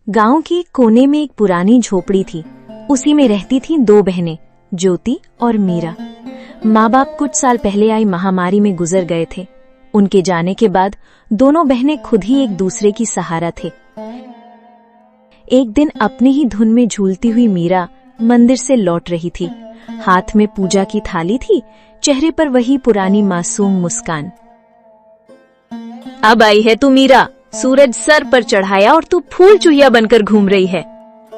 गांव के कोने में एक पुरानी झोपड़ी थी। उसी में रहती थीं दो बहनें, ज्योति और मीरा। माँ बाप कुछ साल पहले आई महामारी में गुजर गए थे। उनके जाने के बाद दोनों बहनें खुद ही एक दूसरे की सहारा थे। एक दिन अपनी ही धुन में झूलती हुई मीरा मंदिर से लौट रही थी। हाथ में पूजा की थाली थी, चेहरे पर वही पुरानी मासूम मुस्कान। अब आई है तू मीरा, सूरज सर पर चढ़ाया और तू फूल चूहिया बनकर घूम रही है।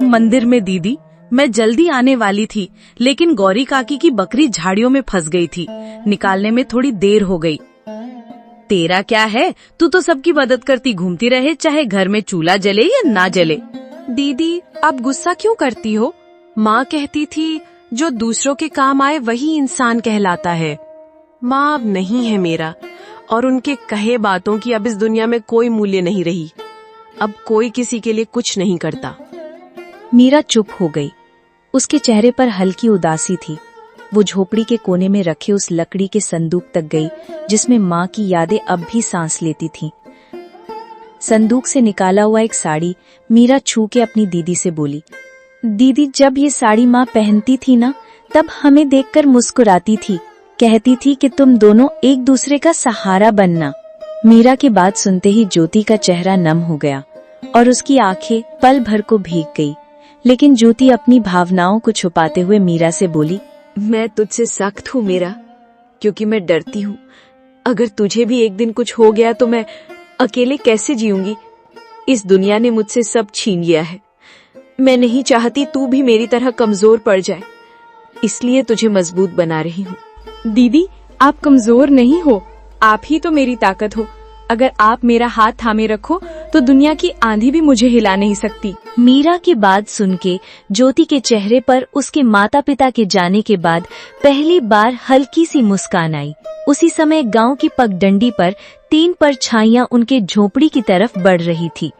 मंदिर में दीदी, मैं जल्दी आने वाली थी, लेकिन गौरी काकी की बकरी झाड़ियों में फंस गई थी। निकालने में थोड़ी देर हो गई। तेरा क्या है, तू तो सबकी मदद करती घूमती रहे, चाहे घर में चूल्हा जले या ना जले। दीदी, आप गुस्सा क्यों करती हो? माँ कहती थी जो दूसरों के काम आए वही इंसान कहलाता है। माँ अब नहीं है मेरा, और उनके कहे बातों की अब इस दुनिया में कोई मूल्य नहीं रही। अब कोई किसी के लिए कुछ नहीं करता। मीरा चुप हो गई। उसके चेहरे पर हल्की उदासी थी। वो झोपड़ी के कोने में रखे उस लकड़ी के संदूक तक गई जिसमें माँ की यादें अब भी सांस लेती थीं। संदूक से निकाला हुआ एक साड़ी मीरा छू के अपनी दीदी से बोली, दीदी, जब ये साड़ी माँ पहनती थी ना, तब हमें देखकर मुस्कुराती थी, कहती थी कि तुम दोनों एक दूसरे का सहारा बनना। मीरा की बात सुनते ही ज्योति का चेहरा नम हो गया और उसकी आंखें पल भर को भीग गई। लेकिन ज्योति अपनी भावनाओं को छुपाते हुए मीरा से बोली, मैं तुझसे सख्त हूँ मीरा, क्योंकि मैं डरती हूँ अगर तुझे भी एक दिन कुछ हो गया तो मैं अकेले कैसे जीऊंगी। इस दुनिया ने मुझसे सब छीन लिया है। मैं नहीं चाहती तू भी मेरी तरह कमजोर पड़ जाए, इसलिए तुझे मजबूत बना रही हूँ। दीदी, आप कमजोर नहीं हो, आप ही तो मेरी ताकत हो। अगर आप मेरा हाथ थामे रखो तो दुनिया की आंधी भी मुझे हिला नहीं सकती। मीरा की बात सुन के ज्योति के चेहरे पर उसके माता पिता के जाने के बाद पहली बार हल्की सी मुस्कान आई। उसी समय गांव की पगडंडी पर 3 परछाइयां उनके झोपड़ी की तरफ बढ़ रही थी।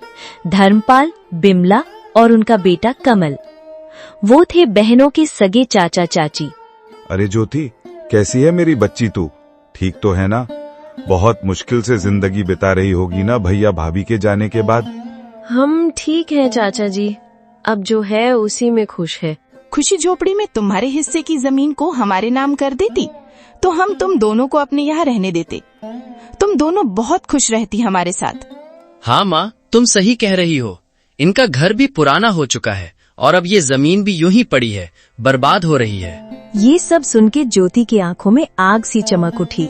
धर्मपाल, बिमला और उनका बेटा कमल। वो थे बहनों के सगे चाचा चाची। अरे ज्योति, कैसी है मेरी बच्ची तू? ठीक तो है ना? बहुत मुश्किल से जिंदगी बिता रही होगी ना भैया भाभी के जाने के बाद। हम ठीक हैं चाचा जी, अब जो है उसी में खुश है। खुशी झोपड़ी में तुम्हारे हिस्से की जमीन को हमारे नाम कर देती तो हम तुम दोनों को अपने यहाँ रहने देते। तुम दोनों बहुत खुश रहती हमारे साथ। हाँ माँ, तुम सही कह रही हो। इनका घर भी पुराना हो चुका है और अब ये जमीन भी यूं ही पड़ी है, बर्बाद हो रही है। ये सब सुन के ज्योति की आंखों में आग सी चमक उठी।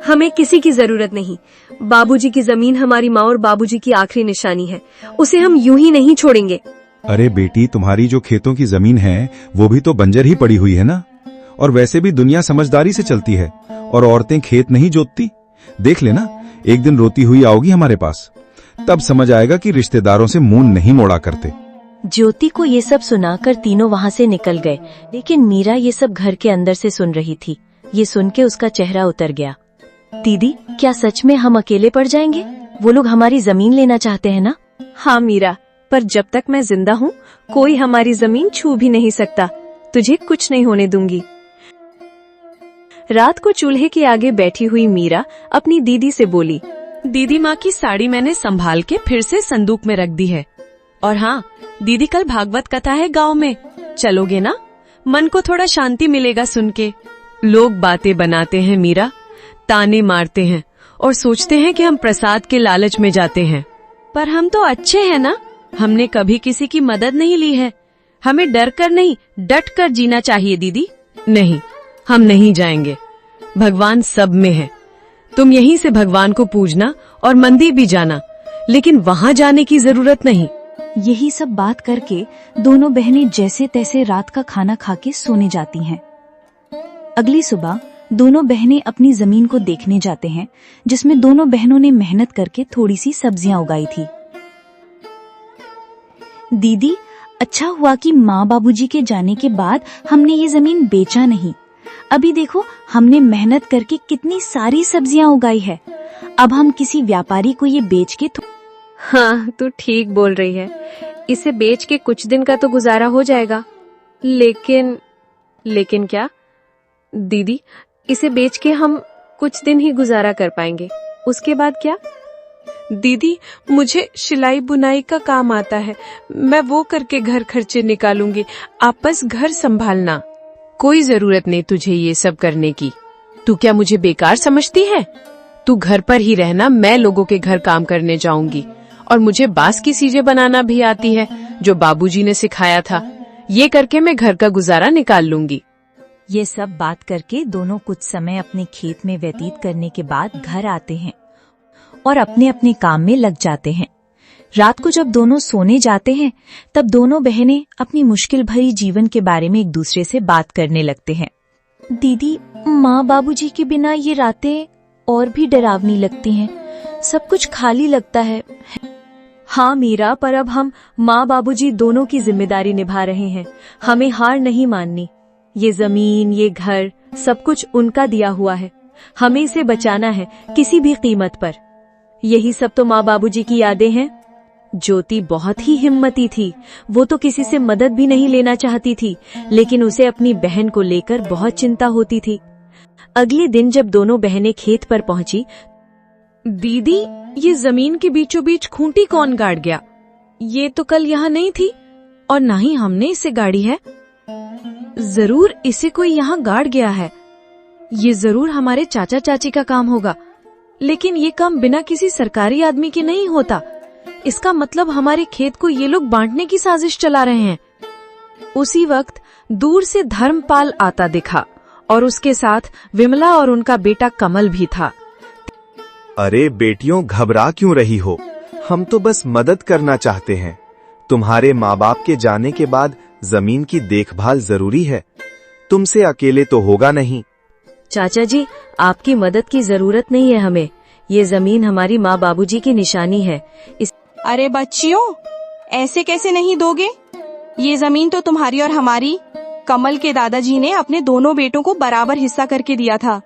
हमें किसी की जरूरत नहीं। बाबूजी की जमीन हमारी माँ और बाबूजी की आखिरी निशानी है, उसे हम यूं ही नहीं छोड़ेंगे। अरे बेटी, तुम्हारी जो खेतों की जमीन है वो भी तो बंजर ही पड़ी हुई है ना। और वैसे भी दुनिया समझदारी से चलती है और औरतें खेत नहीं जोतती। देख लेना, एक दिन रोती हुई आओगी हमारे पास, तब समझ आएगा कि रिश्तेदारों से मुंह नहीं मोड़ा करते। ज्योति को ये सब सुनाकर तीनों वहाँ से निकल गए, लेकिन मीरा ये सब घर के अंदर से सुन रही थी। ये सुन के उसका चेहरा उतर गया। दीदी, क्या सच में हम अकेले पड़ जाएंगे? वो लोग हमारी जमीन लेना चाहते हैं ना? हाँ मीरा, पर जब तक मैं जिंदा हूँ कोई हमारी जमीन छू भी नहीं सकता। तुझे कुछ नहीं होने दूंगी। रात को चूल्हे के आगे बैठी हुई मीरा अपनी दीदी से बोली, दीदी, माँ की साड़ी मैंने संभाल के फिर से संदूक में रख दी है। और हाँ दीदी, कल भागवत कथा है गांव में, चलोगे ना? मन को थोड़ा शांति मिलेगा सुन के। लोग बातें बनाते हैं मीरा, ताने मारते हैं और सोचते हैं कि हम प्रसाद के लालच में जाते हैं, पर हम तो अच्छे हैं ना। हमने कभी किसी की मदद नहीं ली है। हमें डर कर नहीं, डट कर जीना चाहिए दीदी। नहीं, हम नहीं जाएंगे। भगवान सब में है। तुम यहीं से भगवान को पूजना और मंदिर भी जाना, लेकिन वहाँ जाने की जरूरत नहीं। यही सब बात करके दोनों बहनें जैसे तैसे रात का खाना खा के सोने जाती हैं। अगली सुबह दोनों बहनें अपनी जमीन को देखने जाते हैं, जिसमें दोनों बहनों ने मेहनत करके थोड़ी सी सब्जियां उगाई थी। दीदी, अच्छा हुआ कि माँ बाबूजी के जाने के बाद हमने ये जमीन बेचा नहीं। अभी देखो, हमने मेहनत करके कितनी सारी सब्जियां उगाई है। अब हम किसी व्यापारी को ये बेच के हाँ, तू ठीक बोल रही है। इसे बेच के कुछ दिन का तो गुजारा हो जाएगा। लेकिन क्या दीदी, इसे बेच के हम कुछ दिन ही गुजारा कर पाएंगे, उसके बाद क्या? दीदी, मुझे सिलाई बुनाई का काम आता है, मैं वो करके घर खर्चे निकालूंगी, आप बस घर संभालना। कोई जरूरत नहीं तुझे ये सब करने की। तू क्या मुझे बेकार समझती है? तू घर पर ही रहना, मैं लोगों के घर काम करने जाऊंगी। और मुझे बांस की चीजें बनाना भी आती है, जो बाबूजी ने सिखाया था। ये करके मैं घर का गुजारा निकाल लूंगी। ये सब बात करके दोनों कुछ समय अपने खेत में व्यतीत करने के बाद घर आते हैं और अपने अपने काम में लग जाते हैं। रात को जब दोनों सोने जाते हैं तब दोनों बहनें अपनी मुश्किल भरी जीवन के बारे में एक दूसरे से बात करने लगते हैं। दीदी, माँ बाबूजी के बिना ये रातें और भी डरावनी लगती हैं, सब कुछ खाली लगता है। हाँ मीरा, पर अब हम माँ बाबूजी दोनों की जिम्मेदारी निभा रहे हैं, हमें हार नहीं माननी। ये जमीन, ये घर, सब कुछ उनका दिया हुआ है, हमें इसे बचाना है किसी भी कीमत पर। यही सब तो माँ बाबूजी की यादें हैं। ज्योति बहुत ही हिम्मती थी, वो तो किसी से मदद भी नहीं लेना चाहती थी, लेकिन उसे अपनी बहन को लेकर बहुत चिंता होती थी। अगले दिन जब दोनों बहनें खेत पर पहुंची, दीदी, ये जमीन के बीचों बीच खूंटी कौन गाड़ गया? ये तो कल यहाँ नहीं थी और ना ही हमने इसे गाड़ी है। जरूर इसे कोई यहाँ गाड़ गया है। ये जरूर हमारे चाचा चाची का काम होगा, लेकिन ये काम बिना किसी सरकारी आदमी के नहीं होता। इसका मतलब हमारे खेत को ये लोग बांटने की साजिश चला रहे हैं। उसी वक्त दूर से धर्मपाल आता दिखा और उसके साथ विमला और उनका बेटा कमल भी था। अरे बेटियों, घबरा क्यों रही हो? हम तो बस मदद करना चाहते हैं। तुम्हारे माँ बाप के जाने के बाद जमीन की देखभाल जरूरी है, तुमसे अकेले तो होगा नहीं। चाचा जी, आपकी मदद की जरूरत नहीं है हमें, ये जमीन हमारी माँ बाबूजी की निशानी है। अरे बच्चियों, ऐसे कैसे नहीं दोगे? ये जमीन तो तुम्हारी और हमारी। कमल के दादाजी ने अपने दोनों बेटों को बराबर हिस्सा करके दिया था,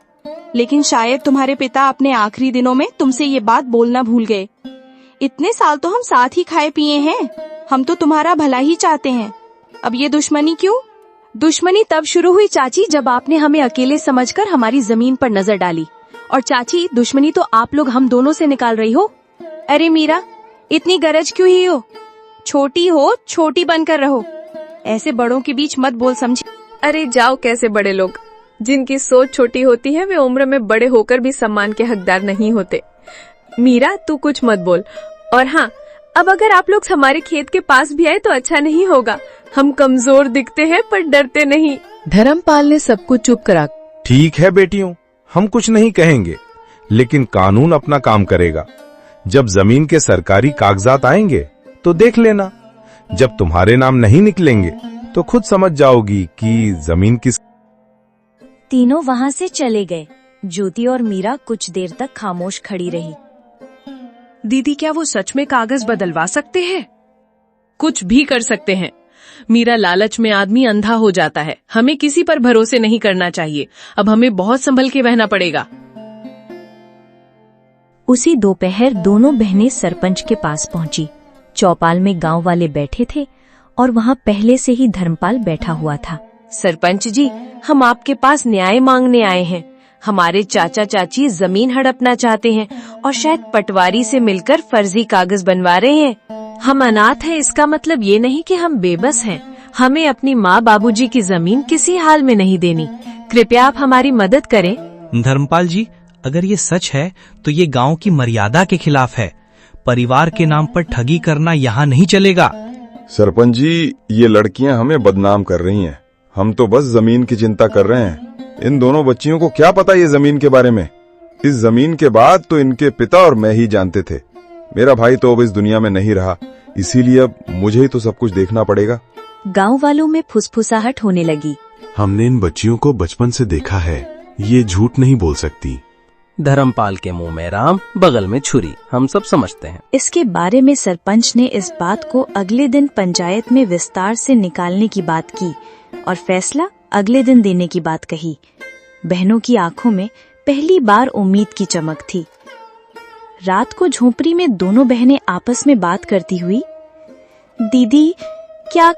लेकिन शायद तुम्हारे पिता अपने आखिरी दिनों में तुमसे ये बात बोलना भूल गए। इतने साल तो हम साथ ही खाए पिए हैं, हम तो तुम्हारा भला ही चाहते हैं। अब ये दुश्मनी क्यों? दुश्मनी तब शुरू हुई चाची, जब आपने हमें अकेले समझकर हमारी जमीन पर नजर डाली। और चाची, दुश्मनी तो आप लोग हम दोनों से निकाल रही हो। अरे मीरा, इतनी गरज क्यों ही हो? छोटी हो, छोटी बनकर रहो, ऐसे बड़ों के बीच मत बोल समझी। अरे जाओ, कैसे बड़े लोग, जिनकी सोच छोटी होती है वे उम्र में बड़े होकर भी सम्मान के हकदार नहीं होते। मीरा, तू कुछ मत बोल। और हाँ, अब अगर आप लोग हमारे खेत के पास भी आए तो अच्छा नहीं होगा। हम कमजोर दिखते हैं पर डरते नहीं। धर्मपाल ने सबको चुप करा। ठीक है बेटियों, हम कुछ नहीं कहेंगे, लेकिन कानून अपना काम करेगा। जब जमीन के सरकारी कागजात आएंगे तो देख लेना, जब तुम्हारे नाम नहीं निकलेंगे तो खुद समझ जाओगी कि जमीन किस। तीनों वहां से चले गए। ज्योति और मीरा कुछ देर तक खामोश खड़ी रही। दीदी, क्या वो सच में कागज बदलवा सकते हैं? कुछ भी कर सकते हैं। मीरा, लालच में आदमी अंधा हो जाता है, हमें किसी पर भरोसे नहीं करना चाहिए। अब हमें बहुत संभल के रहना पड़ेगा। उसी दोपहर दोनों बहनें सरपंच के पास पहुंची। चौपाल में गांव वाले बैठे थे और वहां पहले से ही धर्मपाल बैठा हुआ था। सरपंच जी, हम आपके पास न्याय मांगने आए हैं। हमारे चाचा चाची जमीन हड़पना चाहते हैं और शायद पटवारी से मिलकर फर्जी कागज बनवा रहे हैं। हम अनाथ हैं, इसका मतलब ये नहीं कि हम बेबस हैं। हमें अपनी माँ बाबूजी की जमीन किसी हाल में नहीं देनी। कृपया आप हमारी मदद करें। धर्मपाल जी, अगर ये सच है तो ये गांव की मर्यादा के खिलाफ है। परिवार के नाम पर ठगी करना यहाँ नहीं चलेगा। सरपंच जी, ये लड़कियां हमें बदनाम कर रही हैं। हम तो बस जमीन की चिंता कर रहे हैं। इन दोनों बच्चियों को क्या पता ये जमीन के बारे में? इस जमीन के बाद तो इनके पिता और मैं ही जानते थे। मेरा भाई तो अब इस दुनिया में नहीं रहा, इसीलिए अब मुझे ही तो सब कुछ देखना पड़ेगा। गांव वालों में फुसफुसाहट होने लगी। हमने इन बच्चियों को बचपन से देखा है, ये झूठ नहीं बोल सकती। धर्मपाल के मुंह में राम, बगल में छुरी, हम सब समझते हैं। इसके बारे में सरपंच ने इस बात को अगले दिन पंचायत में विस्तार से निकालने की बात की और फैसला अगले दिन देने की बात कही। बहनों की आंखों में पहली बार उम्मीद की चमक थी। रात को झोपड़ी में दोनों बहनें आपस में बात करती हुई, दीदी, क्या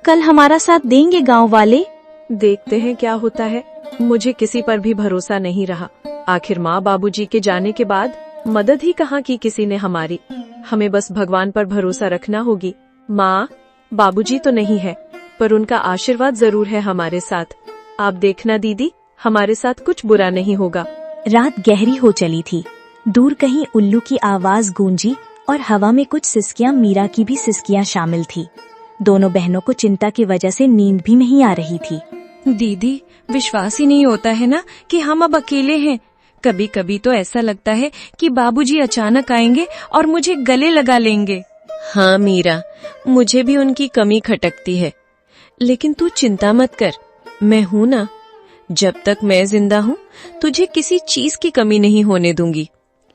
कल हमारा साथ देंगे गांव वाले? देखते हैं क्या होता है। मुझे किसी पर भी भरोसा नहीं रहा। आखिर माँ बाबूजी के जाने के बाद मदद ही कहाँ की किसी ने हमारी। हमें बस भगवान पर भरोसा रखना होगी। माँ, बाबूजी तो नहीं है, पर उनका आशीर्वाद जरूर है हमारे साथ। आप देखना दीदी, हमारे साथ कुछ बुरा नहीं होगा। रात गहरी हो चली थी। दूर कहीं उल्लू की आवाज गूंजी और हवा में कुछ सिसकियां, मीरा की भी सिसकियां शामिल थी। दोनों बहनों को चिंता की वजह से नींद भी नहीं आ रही थी। दीदी, विश्वास ही नहीं होता है ना कि हम अब अकेले हैं। कभी कभी तो ऐसा लगता है कि बाबूजी अचानक आएंगे और मुझे गले लगा लेंगे। हाँ मीरा, मुझे भी उनकी कमी खटकती है, लेकिन तू चिंता मत कर, मैं हूँ ना। जब तक मैं जिंदा हूँ तुझे किसी चीज की कमी नहीं होने दूंगी।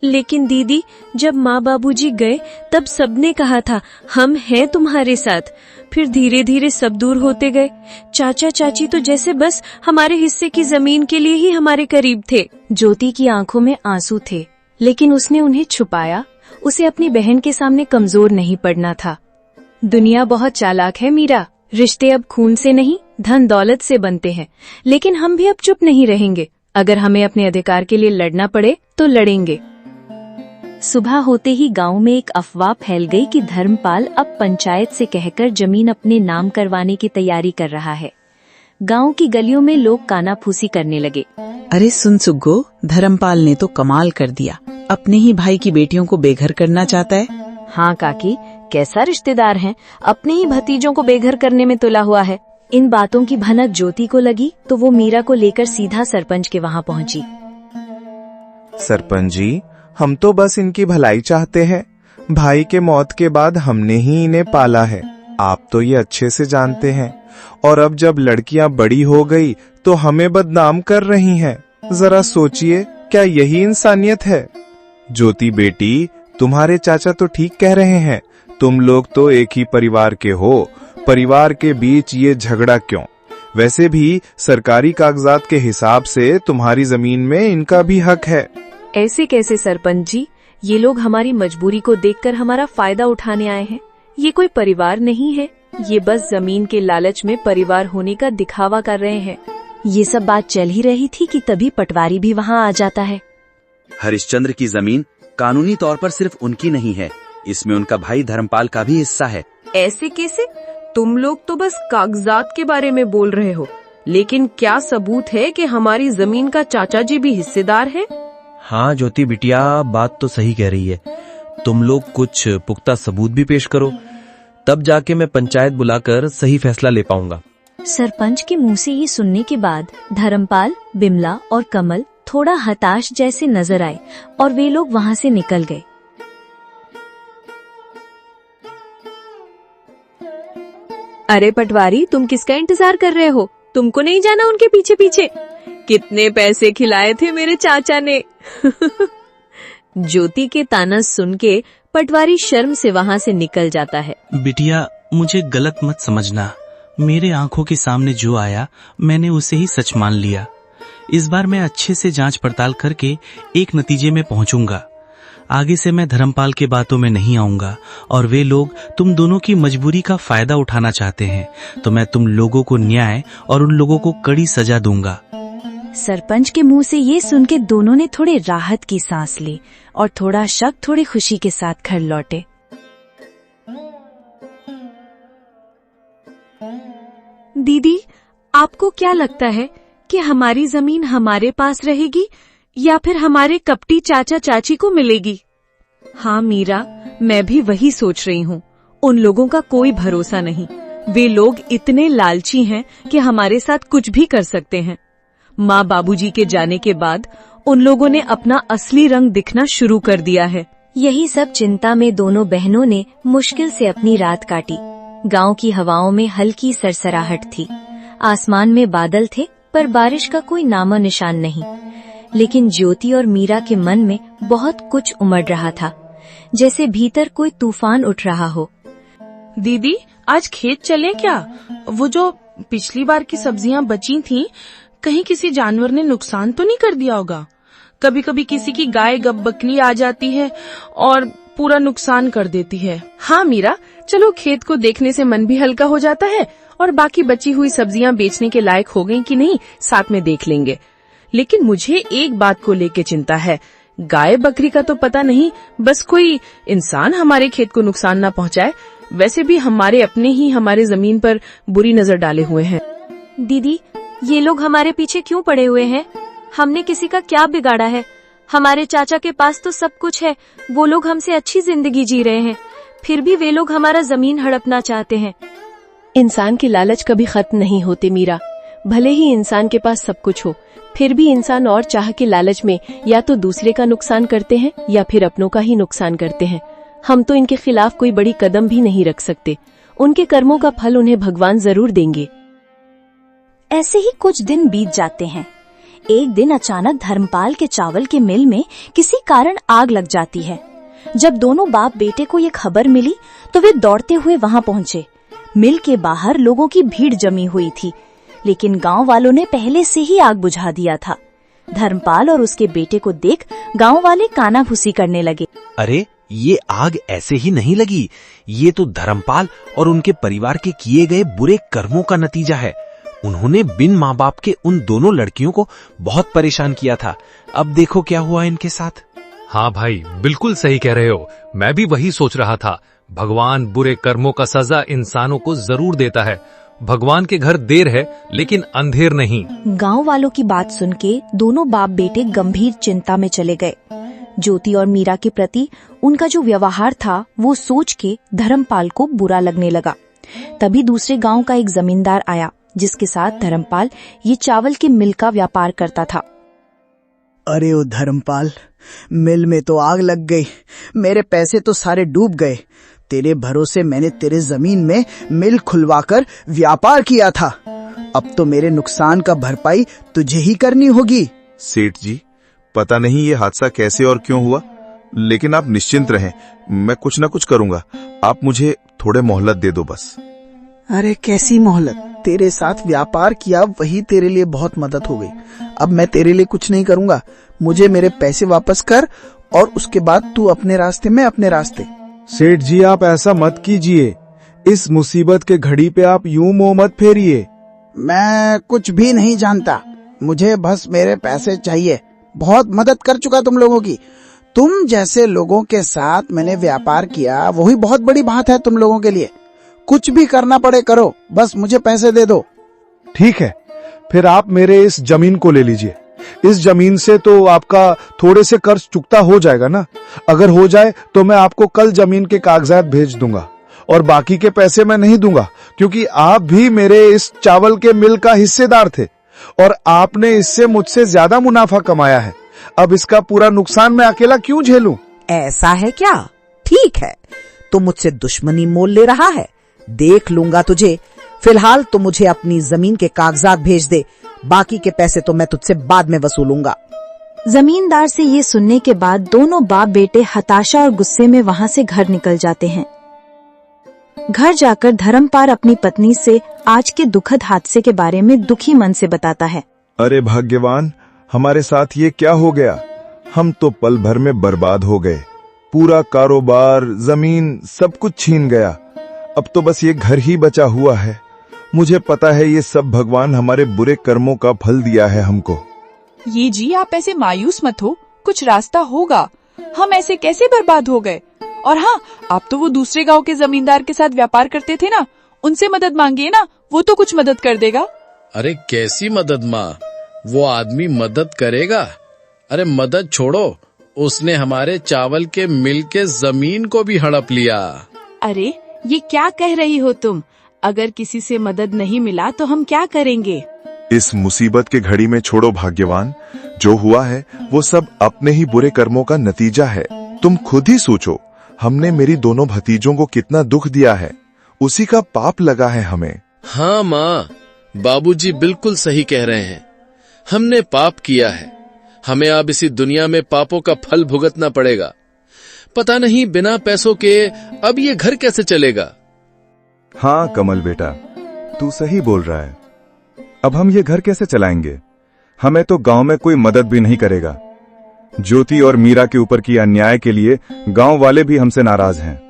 लेकिन दीदी, जब माँ बाबूजी गए तब सबने कहा था हम हैं तुम्हारे साथ। फिर धीरे धीरे सब दूर होते गए। चाचा चाची तो जैसे बस हमारे हिस्से की जमीन के लिए ही हमारे करीब थे। ज्योति की आंखों में आंसू थे, लेकिन उसने उन्हें छुपाया। उसे अपनी बहन के सामने कमजोर नहीं पड़ना था। दुनिया बहुत चालाक है मीरा। रिश्ते अब खून से नहीं, धन दौलत से बनते हैं। लेकिन हम भी अब चुप नहीं रहेंगे। अगर हमें अपने अधिकार के लिए लड़ना पड़े तो लड़ेंगे। सुबह होते ही गांव में एक अफवाह फैल गई कि धर्मपाल अब पंचायत से कहकर जमीन अपने नाम करवाने की तैयारी कर रहा है। गांव की गलियों में लोग कानाफूसी करने लगे। अरे सुन सुग्गो, धर्मपाल ने तो कमाल कर दिया। अपने ही भाई की बेटियों को बेघर करना चाहता है। हाँ काकी, कैसा रिश्तेदार है, अपने ही भतीजों को बेघर करने में तुला हुआ है। इन बातों की भनक ज्योति को लगी तो वो मीरा को लेकर सीधा सरपंच के वहाँ पहुँची। सरपंच जी, हम तो बस इनकी भलाई चाहते हैं। भाई के मौत के बाद हमने ही इन्हें पाला है, आप तो ये अच्छे से जानते हैं। और अब जब लड़कियां बड़ी हो गई तो हमें बदनाम कर रही हैं। जरा सोचिए, क्या यही इंसानियत है? ज्योति बेटी, तुम्हारे चाचा तो ठीक कह रहे हैं। तुम लोग तो एक ही परिवार के हो, परिवार के बीच ये झगड़ा क्यों? वैसे भी सरकारी कागजात के हिसाब से तुम्हारी जमीन में इनका भी हक है। ऐसे कैसे सरपंच जी? ये लोग हमारी मजबूरी को देखकर हमारा फायदा उठाने आए हैं। ये कोई परिवार नहीं है, ये बस जमीन के लालच में परिवार होने का दिखावा कर रहे हैं। ये सब बात चल ही रही थी कि तभी पटवारी भी वहाँ आ जाता है। हरिश्चंद्र की जमीन कानूनी तौर पर सिर्फ उनकी नहीं है, इसमें उनका भाई धर्मपाल का भी हिस्सा है। ऐसे कैसे? तुम लोग तो बस कागजात के बारे में बोल रहे हो, लेकिन क्या सबूत है कि हमारी जमीन का चाचा जी भी हिस्सेदार है? हाँ ज्योति बिटिया, बात तो सही कह रही है। तुम लोग कुछ पुख्ता सबूत भी पेश करो, तब जाके मैं पंचायत बुलाकर सही फैसला ले पाऊंगा। सरपंच के मुंह से ये सुनने के बाद धर्मपाल, बिमला और कमल थोड़ा हताश जैसे नजर आए और वे लोग वहाँ से निकल गए। अरे पटवारी, तुम किसका इंतजार कर रहे हो? तुमको नहीं जाना उनके पीछे पीछे? कितने पैसे खिलाए थे मेरे चाचा ने। ज्योति के ताना सुन के पटवारी शर्म से वहाँ से निकल जाता है। बिटिया, मुझे गलत मत समझना। मेरे आंखों के सामने जो आया मैंने उसे ही सच मान लिया। इस बार मैं अच्छे से जांच पड़ताल करके एक नतीजे में पहुंचूंगा। आगे से मैं धर्मपाल के बातों में नहीं आऊंगा और वे लोग तुम दोनों की मजबूरी का फायदा उठाना चाहते हैं तो मैं तुम लोगों को न्याय और उन लोगों को कड़ी सजा दूंगा। सरपंच के मुंह से ये सुन के दोनों ने थोड़े राहत की सांस ली और थोड़ा शक थोड़ी खुशी के साथ घर लौटे। दीदी, आपको क्या लगता है कि हमारी जमीन हमारे पास रहेगी या फिर हमारे कपटी चाचा चाची को मिलेगी? हाँ मीरा, मैं भी वही सोच रही हूँ। उन लोगों का कोई भरोसा नहीं। वे लोग इतने लालची हैं कि हमारे साथ कुछ भी कर सकते हैं। माँ बाबूजी के जाने के बाद उन लोगों ने अपना असली रंग दिखना शुरू कर दिया है। यही सब चिंता में दोनों बहनों ने मुश्किल से अपनी रात काटी। गांव की हवाओं में हल्की सरसराहट थी। आसमान में बादल थे पर बारिश का कोई नामो निशान नहीं। लेकिन ज्योति और मीरा के मन में बहुत कुछ उमड़ रहा था, जैसे भीतर कोई तूफान उठ रहा हो। दीदी, आज खेत चलें क्या? वो जो पिछली बार की सब्जियां बची थीं, कहीं किसी जानवर ने नुकसान तो नहीं कर दिया होगा? कभी कभी किसी की गाय बकरी आ जाती है और पूरा नुकसान कर देती है। हाँ मीरा, चलो खेत को देखने से मन भी हल्का हो जाता है और बाकी बची हुई सब्जियां बेचने के लायक हो गई कि नहीं साथ में देख लेंगे। लेकिन मुझे एक बात को लेके चिंता है। गाय बकरी का तो पता नहीं, बस कोई इंसान हमारे खेत को नुकसान ना पहुंचाए। वैसे भी हमारे अपने ही हमारे जमीन पर बुरी नजर डाले हुए हैं। दीदी, ये लोग हमारे पीछे क्यों पड़े हुए हैं? हमने किसी का क्या बिगाड़ा है? हमारे चाचा के पास तो सब कुछ है, वो लोग हमसे अच्छी जिंदगी जी रहे हैं, फिर भी वे लोग हमारा जमीन हड़पना चाहते हैं। इंसान की लालच कभी खत्म नहीं होते मीरा। भले ही इंसान के पास सब कुछ हो, फिर भी इंसान और चाह के लालच में या तो दूसरे का नुकसान करते हैं या फिर अपनों का ही नुकसान करते हैं। हम तो इनके खिलाफ कोई बड़ी कदम भी नहीं रख सकते। उनके कर्मों का फल उन्हें भगवान जरूर देंगे। ऐसे ही कुछ दिन बीत जाते हैं। एक दिन अचानक धर्मपाल के चावल के मिल में किसी कारण आग लग जाती है। जब दोनों बाप बेटे को ये खबर मिली तो वे दौड़ते हुए वहां पहुंचे। मिल के बाहर लोगों की भीड़ जमी हुई थी, लेकिन गांव वालों ने पहले से ही आग बुझा दिया था। धर्मपाल और उसके बेटे को देख गांव वाले कानाफूसी करने लगे। अरे, ये आग ऐसे ही नहीं लगी, ये तो धर्मपाल और उनके परिवार के किए गए बुरे कर्मों का नतीजा है। उन्होंने बिन माँ बाप के उन दोनों लड़कियों को बहुत परेशान किया था। अब देखो क्या हुआ इनके साथ। हाँ भाई, बिल्कुल सही कह रहे हो। मैं भी वही सोच रहा था। भगवान बुरे कर्मों का सजा इंसानों को जरूर देता है। भगवान के घर देर है लेकिन अंधेर नहीं। गांव वालों की बात सुन के दोनों बाप बेटे गंभीर चिंता में चले गए। ज्योति और मीरा के प्रति उनका जो व्यवहार था वो सोच के धर्मपाल को बुरा लगने लगा। तभी दूसरे गांव का एक जमींदार आया जिसके साथ धर्मपाल ये चावल के मिल का व्यापार करता था। अरे ओ धर्मपाल, मिल में तो आग लग गई, मेरे पैसे तो सारे डूब गए। तेरे भरोसे मैंने तेरे जमीन में मिल खुलवाकर व्यापार किया था। अब तो मेरे नुकसान का भरपाई तुझे ही करनी होगी। सेठ जी, पता नहीं ये हादसा कैसे और क्यों हुआ, लेकिन आप निश्चिंत रहें, मैं कुछ न कुछ करूंगा। आप मुझे थोड़े मोहलत दे दो बस। अरे कैसी मोहलत? तेरे साथ व्यापार किया वही तेरे लिए बहुत मदद हो गई। अब मैं तेरे लिए कुछ नहीं करूंगा। मुझे मेरे पैसे वापस कर और उसके बाद तू अपने रास्ते में अपने रास्ते। सेठ जी, आप ऐसा मत कीजिए। इस मुसीबत के घड़ी पे आप यूं मुंह मत फेरिए। मैं कुछ भी नहीं जानता, मुझे बस मेरे पैसे चाहिए। बहुत मदद कर चुका तुम लोगों की। तुम जैसे लोगों के साथ मैंने व्यापार किया वही बहुत बड़ी बात है तुम लोगों के लिए। कुछ भी करना पड़े करो, बस मुझे पैसे दे दो। ठीक है, फिर आप मेरे इस जमीन को ले लीजिए। इस जमीन से तो आपका थोड़े से कर्ज चुकता हो जाएगा ना। अगर हो जाए तो मैं आपको कल जमीन के कागजात भेज दूंगा, और बाकी के पैसे मैं नहीं दूंगा, क्योंकि आप भी मेरे इस चावल के मिल का हिस्सेदार थे और आपने इससे मुझसे ज्यादा मुनाफा कमाया है। अब इसका पूरा नुकसान मैं अकेला क्यों झेलूं? ऐसा है क्या? ठीक है, तो मुझसे दुश्मनी मोल ले रहा है, देख लूंगा तुझे। फिलहाल तो मुझे अपनी जमीन के कागजात भेज दे, बाकी के पैसे तो मैं तुझसे बाद में वसूलूंगा। जमींदार से ये सुनने के बाद दोनों बाप बेटे हताशा और गुस्से में वहां से घर निकल जाते हैं। घर जाकर धर्मपाल अपनी पत्नी से आज के दुखद हादसे के बारे में दुखी मन से बताता है। अरे भाग्यवान, हमारे साथ ये क्या हो गया? हम तो पल भर में बर्बाद हो गए। पूरा कारोबार, जमीन, सब कुछ छीन गया। अब तो बस ये घर ही बचा हुआ है। मुझे पता है ये सब भगवान हमारे बुरे कर्मों का फल दिया है हमको। ये जी, आप ऐसे मायूस मत हो, कुछ रास्ता होगा। हम ऐसे कैसे बर्बाद हो गए? और हाँ, आप तो वो दूसरे गांव के जमींदार के साथ व्यापार करते थे ना, उनसे मदद मांगिए ना, वो तो कुछ मदद कर देगा। अरे कैसी मदद माँ, वो आदमी मदद करेगा? अरे मदद छोड़ो, उसने हमारे चावल के मिल के जमीन को भी हड़प लिया। अरे ये क्या कह रही हो तुम? अगर किसी से मदद नहीं मिला तो हम क्या करेंगे? इस मुसीबत के घड़ी में छोड़ो भाग्यवान, जो हुआ है वो सब अपने ही बुरे कर्मों का नतीजा है। तुम खुद ही सोचो, हमने मेरी दोनों भतीजों को कितना दुख दिया है, उसी का पाप लगा है हमें। हाँ माँ, बाबूजी बिल्कुल सही कह रहे हैं। हमने पाप किया है, हमें अब इसी दुनिया में पापों का फल भुगतना पड़ेगा। पता नहीं बिना पैसों के अब ये घर कैसे चलेगा। हाँ कमल बेटा, तू सही बोल रहा है। अब हम ये घर कैसे चलाएंगे? हमें तो गांव में कोई मदद भी नहीं करेगा। ज्योति और मीरा के ऊपर की अन्याय के लिए गांव वाले भी हमसे नाराज हैं।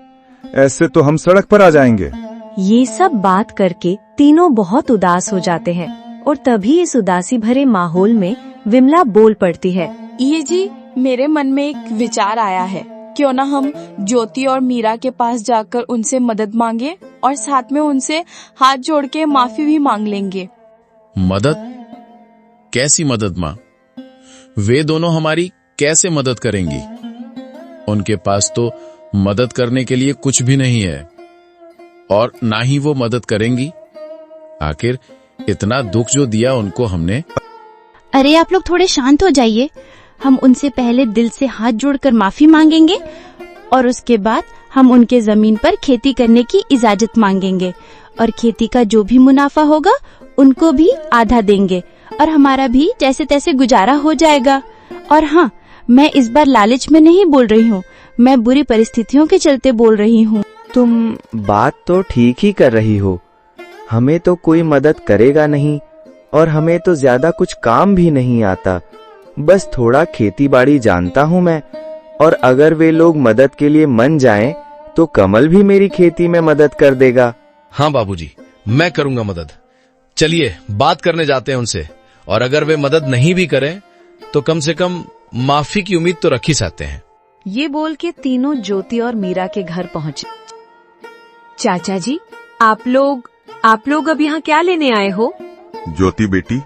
ऐसे तो हम सड़क पर आ जाएंगे। ये सब बात करके तीनों बहुत उदास हो जाते हैं और तभी इस उदासी भरे माहौल में विमला बोल पड़ती है। ये जी, मेरे मन में एक विचार आया है, क्यों ना हम ज्योति और मीरा के पास जाकर उनसे मदद मांगे और साथ में उनसे हाथ जोड़ के माफी भी मांग लेंगे। मदद? कैसी मदद माँ? वे दोनों हमारी कैसे मदद करेंगी? उनके पास तो मदद करने के लिए कुछ भी नहीं है और ना ही वो मदद करेंगी। आखिर इतना दुख जो दिया उनको हमने। अरे आप लोग थोड़े शांत हो जाइए। हम उनसे पहले दिल से हाथ जोड़कर माफी मांगेंगे और उसके बाद हम उनके जमीन पर खेती करने की इजाजत मांगेंगे और खेती का जो भी मुनाफा होगा उनको भी आधा देंगे और हमारा भी जैसे तैसे गुजारा हो जाएगा। और हाँ, मैं इस बार लालच में नहीं बोल रही हूँ, मैं बुरी परिस्थितियों के चलते बोल रही हूँ। तुम बात तो ठीक ही कर रही हो। हमें तो कोई मदद करेगा नहीं और हमें तो ज्यादा कुछ काम भी नहीं आता। बस थोड़ा खेती बाड़ी जानता हूँ मैं, और अगर वे लोग मदद के लिए मन जाएं, तो कमल भी मेरी खेती में मदद कर देगा। हाँ बाबूजी, मैं करूंगा मदद। चलिए बात करने जाते हैं उनसे, और अगर वे मदद नहीं भी करें तो कम से कम माफी की उम्मीद तो रख ही सकते हैं। ये बोल के तीनों ज्योति और मीरा के घर पहुंचे। चाचा जी, आप लोग अब यहाँ क्या लेने आए हो? ज्योति बेटी,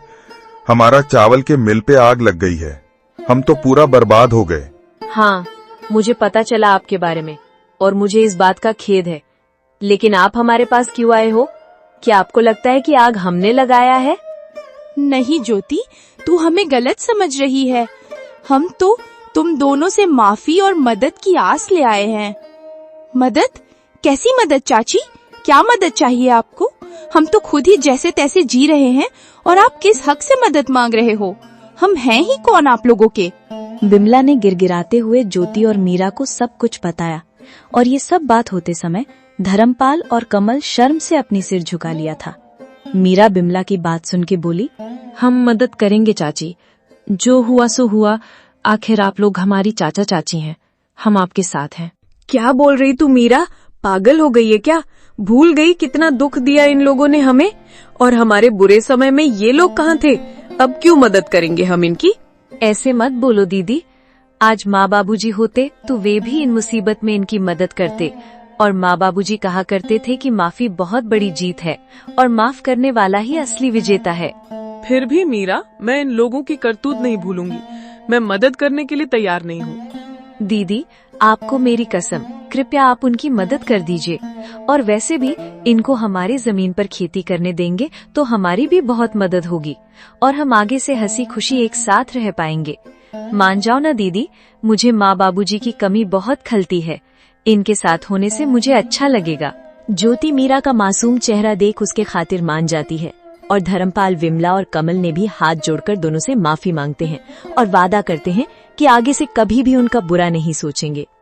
हमारा चावल के मिल पे आग लग गई है। हम तो पूरा बर्बाद हो गए। हाँ, मुझे पता चला आपके बारे में और मुझे इस बात का खेद है। लेकिन आप हमारे पास क्यों आए हो? क्या आपको लगता है कि आग हमने लगाया है? नहीं ज्योति, तू हमें गलत समझ रही है। हम तो तुम दोनों से माफी और मदद की आस ले आए हैं। मदद? कैसी मदद चाची? क्या मदद चाहिए आपको? हम तो खुद ही जैसे तैसे जी रहे हैं और आप किस हक से मदद मांग रहे हो? हम हैं ही कौन आप लोगों के? बिमला ने गिड़गिड़ाते हुए ज्योति और मीरा को सब कुछ बताया और ये सब बात होते समय धर्मपाल और कमल शर्म से अपनी सिर झुका लिया था। मीरा बिमला की बात सुन के बोली, हम मदद करेंगे चाची, जो हुआ सो हुआ। आखिर आप लोग हमारी चाचा चाची हैं, हम आपके साथ हैं। क्या बोल रही तू मीरा? पागल हो गई है क्या? भूल गई कितना दुख दिया इन लोगों ने हमें? और हमारे बुरे समय में ये लोग कहाँ थे? अब क्यों मदद करेंगे हम इनकी? ऐसे मत बोलो दीदी। आज माँ बाबूजी होते तो वे भी इन मुसीबत में इनकी मदद करते। और माँ बाबूजी कहा करते थे कि माफी बहुत बड़ी जीत है और माफ करने वाला ही असली विजेता है। फिर भी मीरा, मैं इन लोगों की करतूत नहीं भूलूंगी। मैं मदद करने के लिए तैयार नहीं हूँ। दीदी, आपको मेरी कसम, कृपया आप उनकी मदद कर दीजिए। और वैसे भी इनको हमारी जमीन पर खेती करने देंगे तो हमारी भी बहुत मदद होगी और हम आगे से हंसी खुशी एक साथ रह पाएंगे। मान जाओ ना दीदी, मुझे माँ बाबूजी की कमी बहुत खलती है। इनके साथ होने से मुझे अच्छा लगेगा। ज्योति मीरा का मासूम चेहरा देख उसके खातिर मान जाती है और धर्मपाल, विमला और कमल ने भी हाथ जोड़कर दोनों से माफी मांगते हैं और वादा करते हैं कि आगे से कभी भी उनका बुरा नहीं सोचेंगे।